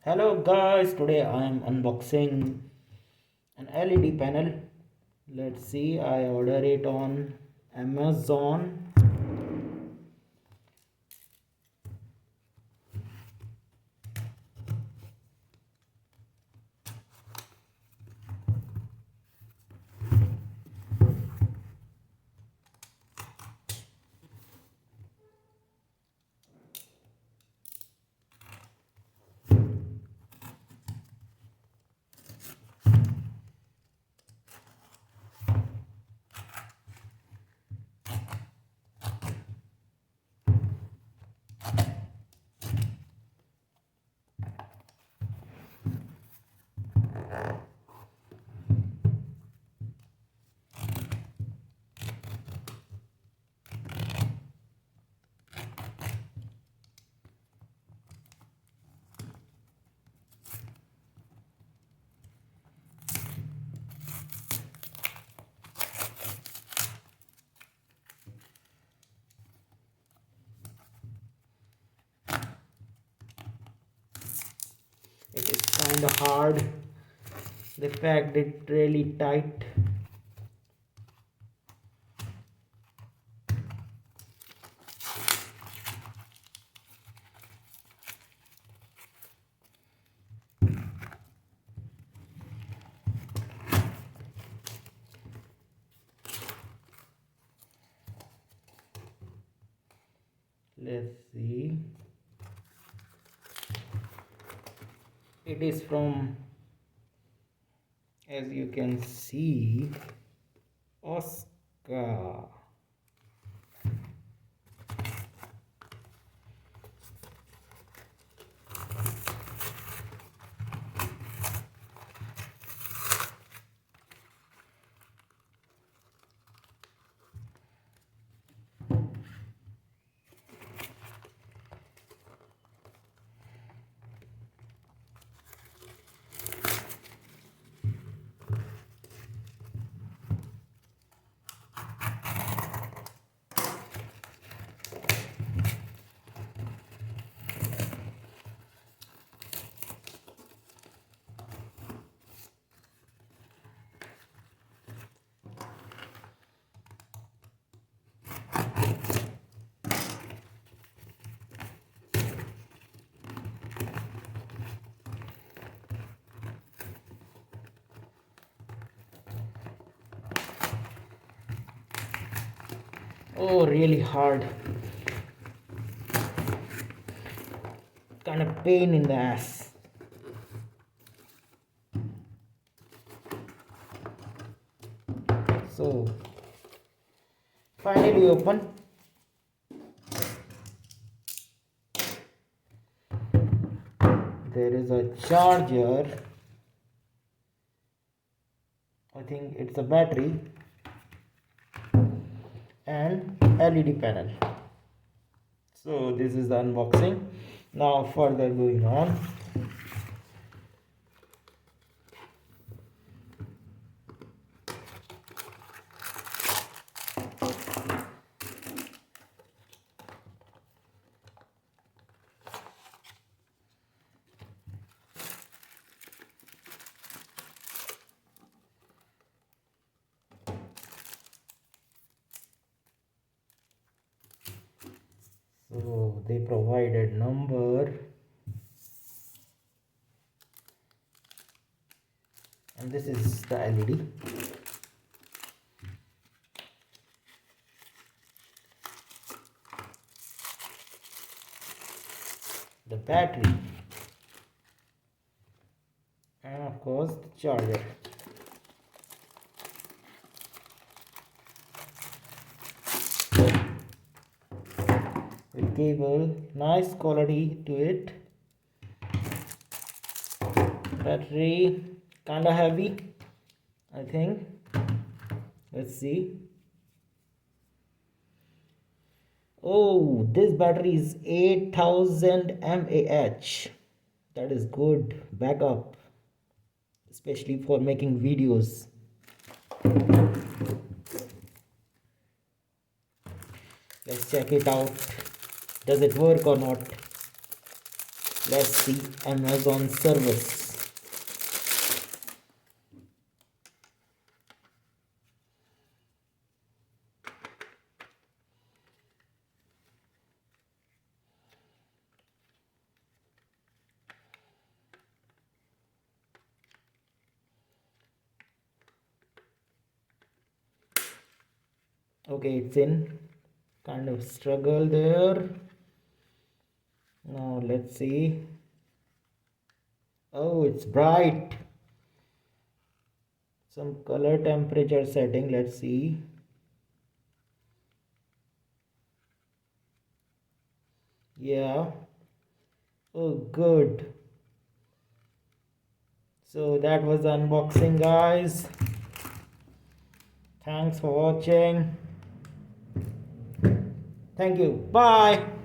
Hello guys, today I am unboxing an LED panel. Let's see, I order it on Amazon. It is kind of hard. The fact it really tight. Let's see. It is from, as you can see, Oscar. Oh, really hard. Kind of pain in the ass. So, finally open. There is a charger. I think it's a battery and LED panel. So this is the unboxing. Now further going on. So they provided number, and this is the LED. The battery, and of course the charger. With cable, nice quality to it. Battery kinda heavy, I think. Let's see. Oh, this battery is 8000 mAh. That is good backup, especially for making videos. Let's check it out. Does it work or not? Let's see Amazon service. Okay, it's in. Kind of struggle there. Now let's see. Oh, it's bright. Some color temperature setting. Let's see. Yeah. Oh, good. So that was the unboxing, guys. Thanks for watching. Thank you. Bye.